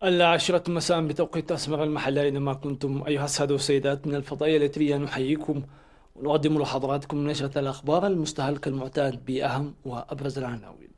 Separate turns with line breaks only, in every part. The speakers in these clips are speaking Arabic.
العاشرة مساء بتوقيت أسمر المحلة، أينما كنتم أيها السادة والسيدات من الفضائية الإثرية، نحييكم ونقدم لحضراتكم نشرة الأخبار المستهلكة المعتاد بأهم وأبرز العناوين.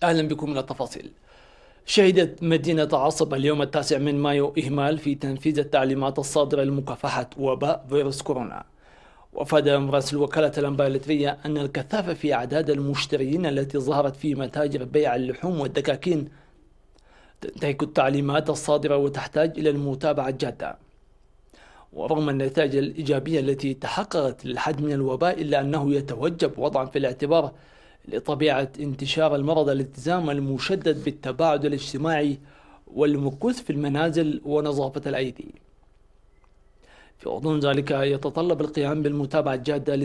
أهلا بكم إلى التفاصيل. شهدت مدينة عصبة اليوم 9 مايو إهمال في تنفيذ التعليمات الصادرة لمكافحة وباء فيروس كورونا. وأفاد مراسل وكالة الأنباء الإثرية أن الكثافة في أعداد المشترين التي ظهرت في متاجر بيع اللحوم والدكاكين تنتهك التعليمات الصادرة وتحتاج إلى المتابعة الجادة. ورغم النتائج الإيجابية التي تحققت للحد من الوباء، إلا أنه يتوجب وضعا في الاعتبار لطبيعة انتشار المرض الالتزام المشدد بالتباعد الاجتماعي والمكوث في المنازل ونظافة الأيدي. في غضون ذلك يتطلب القيام بالمتابعة الجادة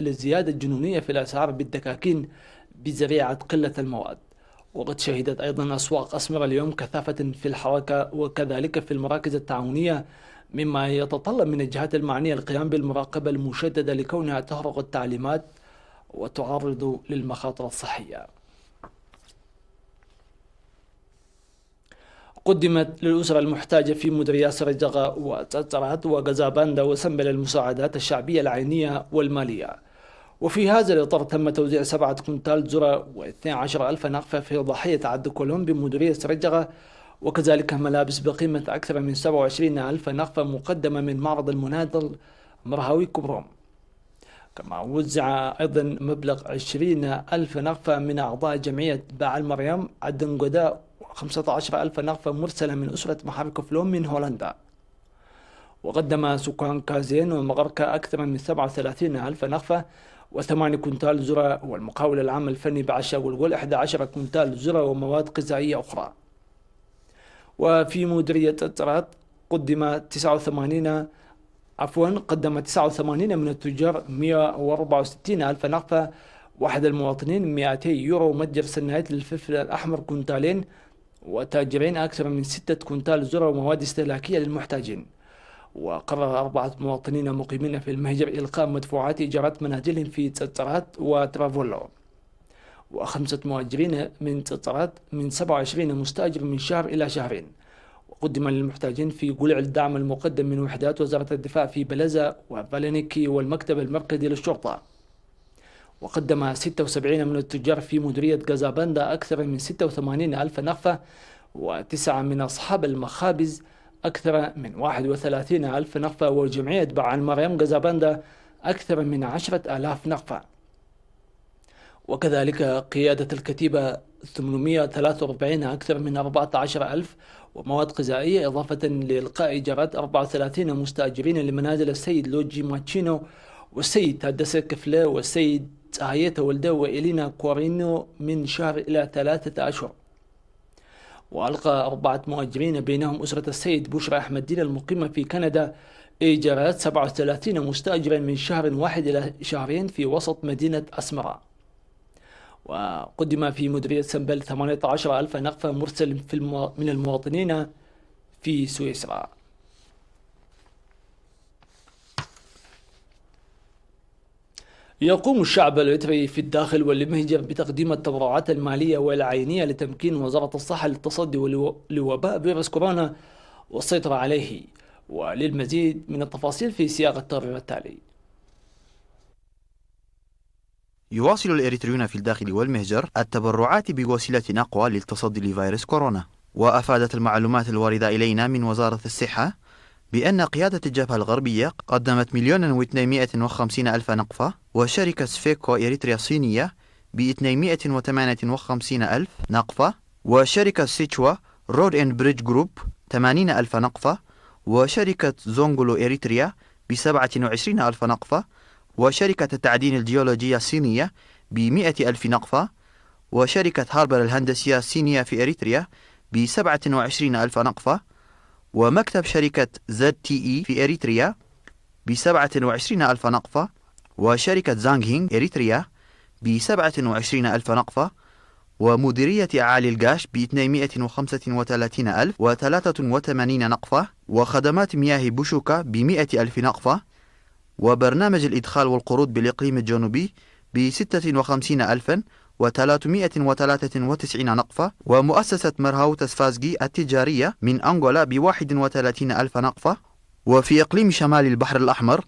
للزيادة الجنونية في الأسعار بالدكاكين بذريعة قلة المواد. وقد شهدت أيضا أسواق أسمر اليوم كثافة في الحركة وكذلك في المراكز التعاونية، مما يتطلب من الجهات المعنية القيام بالمراقبة المشددة لكونها تخرق التعليمات وتعرض للمخاطر الصحية. قدمت للأسر المحتاجة في مديريات سرجغة وتترات وغزاباندا وسنبل المساعدات الشعبية العينية والمالية. وفي هذا الإطار تم توزيع 7 كنتال ذرة و12 ألف نقفة في ضحية عد كولوم بمديرية سرجغة، وكذلك ملابس بقيمة أكثر من 27 ألف نقفة مقدمة من معرض المناضل مرهاوي كبروم. كما وزع أيضا مبلغ 20 ألف نقفة من أعضاء جمعية باع المريم عدن قداء، و15 ألف نقفة مرسلة من أسرة محرك فلوم من هولندا. وقدم سكان كازين ومغركة أكثر من 37 ألف نقفة و8 كنتال ذرة، والمقاول العام الفني بعشا والقول 11 كنتال ذرة ومواد غذائية أخرى. وفي مديرية الترات قدم 89 من التجار 164 ألف نقفة. واحد المواطنين 200 يورو متجر سنايت للفلفل الأحمر كنتالين، وتاجرين أكثر من 6 كنتال ذرة ومواد استهلاكية للمحتاجين. وقرر 4 مواطنين مقيمين في المهجر إلقاء مدفوعات إيجارات منازلهم في تترات وترافولو. و5 مهاجرين من تترات من 27 مستأجر من شهر إلى شهرين. وقدم للمحتاجين في قلع الدعم المقدم من وحدات وزارة الدفاع في بلزة وفالينيكي والمكتب المركزي للشرطة. وقدم 76 من التجار في مديرية غازاباندا أكثر من 86 ألف نقفة، و9 من أصحاب المخابز أكثر من 31 ألف نقفة، وجمعية باع المريم غازاباندا أكثر من 10 آلاف نقفة. وكذلك قيادة الكتيبة 843 أكثر من 14 ألف ومواد غذائية، إضافة لإلقاء إيجارات 34 مستأجرين لمنازل السيد لوجي ماتشينو والسيد تادس كفلة والسيد آيتا ولده وإلينا كورينو من شهر إلى 3 أشهر. وألقى 4 مؤجرين بينهم أسرة السيد بشرى أحمد الدين المقيمة في كندا إيجارات 37 مستأجرا من شهر واحد إلى شهرين في وسط مدينة أسمرة. وقدم في مديرية سنبل 18 ألف نقفة مرسل من المواطنين في سويسرا. يقوم الشعب الإثري في الداخل والمهجر بتقديم التبرعات المالية والعينية لتمكين وزارة الصحة للتصدي لوباء فيروس كورونا والسيطرة عليه. وللمزيد من التفاصيل في سياق التقرير التالي.
يواصل الإريتريون في الداخل والمهجر التبرعات بوسيلة أقوى للتصدي لفيروس كورونا. وأفادت المعلومات الواردة إلينا من وزارة الصحة بأن قيادة الجبهة الغربية قدمت 1,250,000 نقفة، وشركة سفيكو إريتريا الصينية ب258,000 نقفة، وشركة سيتشوا رود اند بريدج جروب 80,000 نقفة، وشركة زونغولو إريتريا ب27,000 نقفة، وشركة التعدين الجيولوجية الصينية ب100,000 نقفة، وشركة هاربر الهندسية الصينية في إريتريا ب27,000 نقفة، ومكتب شركة ZTE في إريتريا ب27,000 نقفة، وشركة زانغهينغ إريتريا ب27,000 نقفة، ومديرية أعالي القاش ب235,083 نقفة، وخدمات مياه بوشوكا ب100,000 نقفة، وبرنامج الإدخال والقروض بالإقليم الجنوبي ب56,393 نقفة، ومؤسسة مرهاو تسفازجي التجارية من أنغولا ب31,000 نقفة. وفي إقليم شمال البحر الأحمر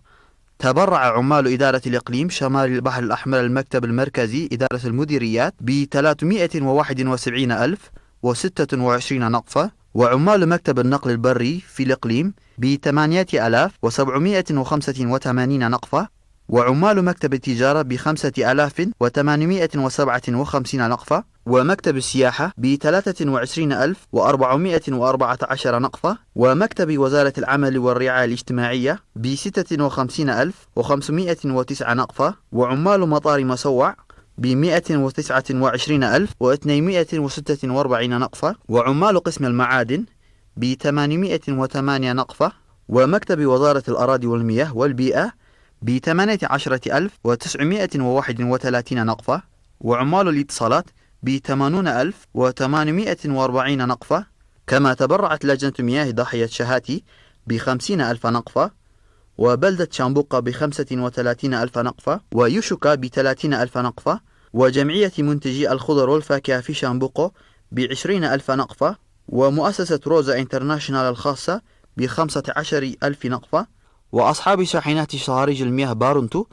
تبرع عمال إدارة الإقليم شمال البحر الأحمر المكتب المركزي إدارة المديريات ب371,026 نقفة، وعمال مكتب النقل البري في الإقليم ب8,785 نقفة، وعمال مكتب التجارة ب5,857 نقفة، ومكتب السياحة ب23,414 نقفة، ومكتب وزارة العمل والرعاية الاجتماعية ب56,509 نقفة، وعمال مطار مسوع ب129,246 نقفة، وعمال قسم المعادن ب808 نقفة، ومكتب وزارة الأراضي والمياه والبيئة ب18,931 نقفة، وعمال الاتصالات ب80,840 نقفة. كما تبرعت لجنة مياه ضاحية شهاتي ب50,000 نقفة، وبلدة شامبوقة ب35,000 نقفة، ويوشوكا ب30,000 نقفة، وجمعية منتجي الخضر والفاكهة في شامبوقو ب20,000 نقفة، ومؤسسة روزا انترناشنال الخاصة ب15,000 نقفة، وأصحاب شاحنات صهاريج المياه بارونتو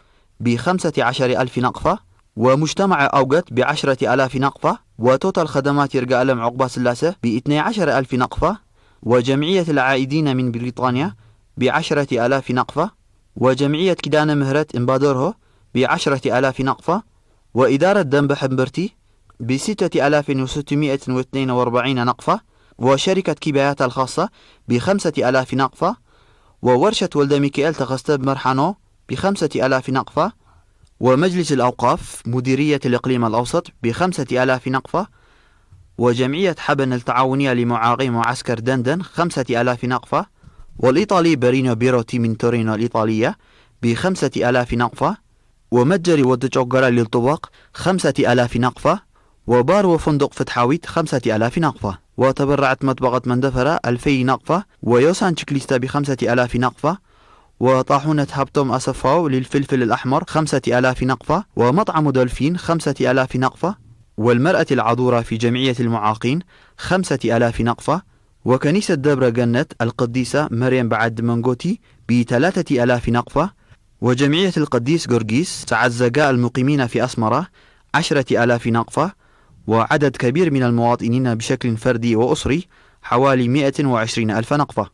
ب15,000 نقفة، ومجتمع أوغت ب10,000 نقفة، وتوتال خدمات يرجع ألم عقبة سلاسة ب12,000 نقفة، وجمعية العائدين من بريطانيا ب10,000 نقفة، وجمعية كدانة مهرت إمبادورهو ب10,000 نقفة، وإدارة دنبح مبرتي ب6,642 نقفة، وشركة كبايات الخاصة ب5,000 نقفة، وورشة ولد ميكائيل تخستب مرحانو ب5,000 نقفة، ومجلس الأوقاف مديرية الإقليم الأوسط ب5,000 نقفة، وجمعية حبن التعاونية لمعاقي معسكر دندن 5,000 نقفة، والإيطالي برينو بيروتي من تورينو الإيطالية ب5,000 نقفة، ومتجري ودجوغرا للطباق 5,000 نقفة، وبار وفندق فتحاويت 5,000 نقفة. وتبرعت مطبقة مندفرة 2,000 نقفة، ويوسان تشكليستا ب5,000 نقفة، وطاحونة هابتوم أسفاو للفلفل الأحمر 5,000 نقفة، ومطعم دولفين 5,000 نقفة، والمرأة العذورة في جمعية المعاقين 5,000 نقفة، وكنيسة دبرة جنة القديسة مريم بعد منغوتي ب3,000 نقفة، وجمعية القديس جورجيس تعزقاء المقيمين في أسمرة 10,000 نقفة، وعدد كبير من المواطنين بشكل فردي وأسري حوالي 120,000 نقفة.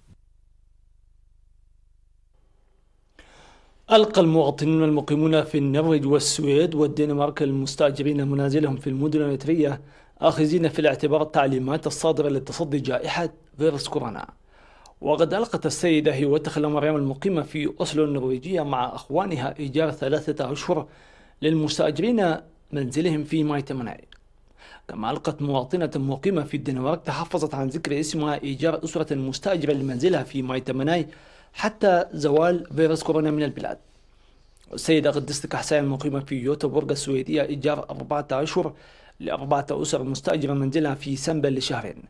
ألقى المواطنون المقيمون في النرويج والسويد والدنمارك المستأجرين منازلهم في المدن المترية آخذين في الاعتبار التعليمات الصادرة لتصدي جائحة فيروس كورونا. وقد ألقت السيدة هيوتخلا مريم المقيمة في أوسلو النرويجية مع أخوانها إيجار 3 أشهر للمستأجرين منزلهم في مايتمناي. كما ألقت مواطنة مقيمة في الدنمارك تحفظت عن ذكر اسمها إيجار أسرة مستأجرة لمنزلها في مايتمناي حتى زوال فيروس كورونا من البلاد. السيدة قدست كحسان المقيمة في يوتوبورغ السويدية إيجار 4 أشهر ل4 أسر مستأجرة منزلها في سنبل لشهرين.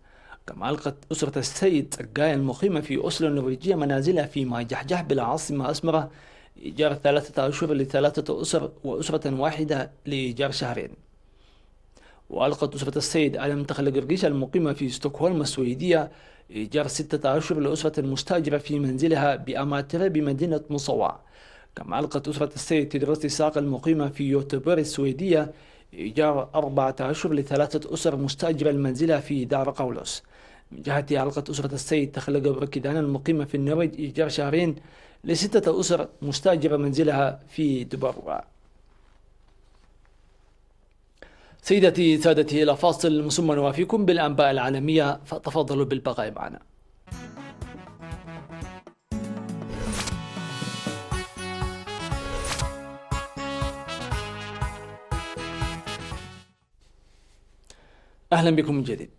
كما ألقت أسرة السيد سقايا المقيمة في أوسلو النرويجية منازلها في ماي جحجح بالعاصمة أسمرة إيجار 3 أشهر ل3 أسر وأسرة واحدة لإيجار شهرين. وألقت أسرة السيد آلم تخلق القرقيش المقيمة في ستوكهولم السويدية إيجار 6 أشهر لأسرة مستأجرة في منزلها بأماترة بمدينة مصوع. كما ألقت أسرة السيد تدرس إسحاق المقيمة في يوتيوبر السويدية إيجار 4 أشهر ل3 أسر مستأجرة المنزلة في دار قولوس. من جهتها ألقت أسرة السيد تخلق بركدان المقيمة في النرويج إيجار 2 شهرين ل6 أسر مستأجرة منزلها في دبرة. سيدتي سادتي، إلى فاصل ثم نوافيكم بالأنباء العالمية، فتفضلوا بالبقاء معنا. أهلا بكم من جديد.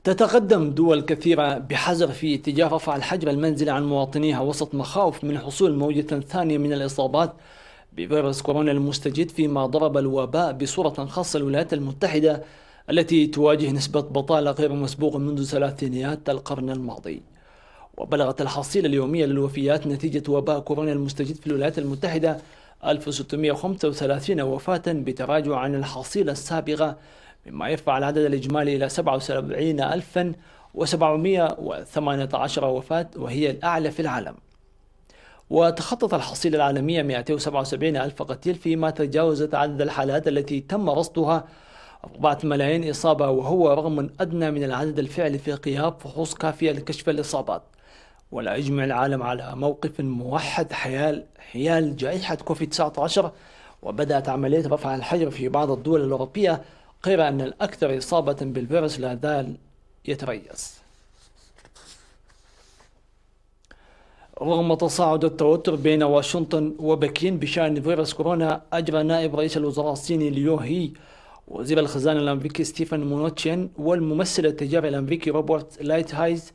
تتقدم دول كثيرة بحذر في اتجاه رفع الحجر المنزلي عن مواطنيها وسط مخاوف من حصول موجة ثانية من الإصابات بفيروس كورونا المستجد، فيما ضرب الوباء بصورة خاصة الولايات المتحدة التي تواجه نسبة بطالة غير مسبوقة منذ ثلاثينيات القرن الماضي. وبلغت الحصيلة اليومية للوفيات نتيجة وباء كورونا المستجد في الولايات المتحدة 1635 وفاة، بتراجع عن الحصيلة السابقة، مما يرفع العدد الإجمالي إلى 77,718 وفاة، وهي الأعلى في العالم. وتخطت الحصيلة العالمية 277 ألف قتيل، فيما تجاوزت عدد الحالات التي تم رصدها 4 ملايين إصابة، وهو رغم أدنى من العدد الفعلي في غياب فحوص كافية لكشف الإصابات. ولا يجمع العالم على موقف موحد حيال جائحة كوفيد-19، وبدأت عملية رفع الحجر في بعض الدول الأوروبية، غير أن الأكثر إصابة بالفيروس لا زال يتريث. رغم تصاعد التوتر بين واشنطن وبكين بشأن فيروس كورونا، أجرى نائب رئيس الوزراء الصيني ليو هي، وزير الخزانة الأمريكي ستيفن مونوتشين، والممثل التجاري الأمريكي روبرت لايتهايز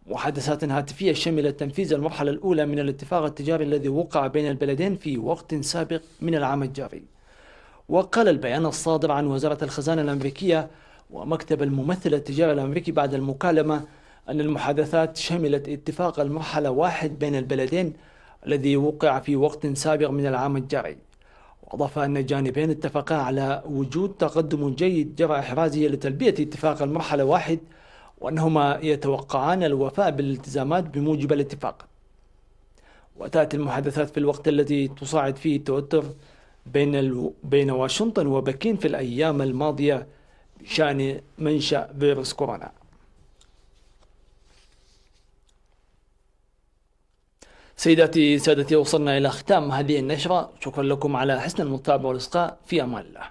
محادثات هاتفية شملت تنفيذ المرحلة الأولى من الاتفاق التجاري الذي وقع بين البلدين في وقت سابق من العام الجاري. وقال البيان الصادر عن وزارة الخزانة الأمريكية ومكتب الممثل التجاري الأمريكي بعد المكالمة أن المحادثات شملت اتفاق المرحلة 1 بين البلدين الذي وقع في وقت سابق من العام الجاري. وأضاف أن الجانبين اتفقا على وجود تقدم جيد جرى إحرازه لتلبية اتفاق المرحلة 1، وأنهما يتوقعان الوفاء بالالتزامات بموجب الاتفاق. وتأتي المحادثات في الوقت الذي تصاعد فيه التوتر بين واشنطن وبكين في الأيام الماضية بشأن منشأ فيروس كورونا. سيداتي سادتي، وصلنا إلى ختام هذه النشرة. شكرا لكم على حسن المتابعة والإصغاء. في أمان الله.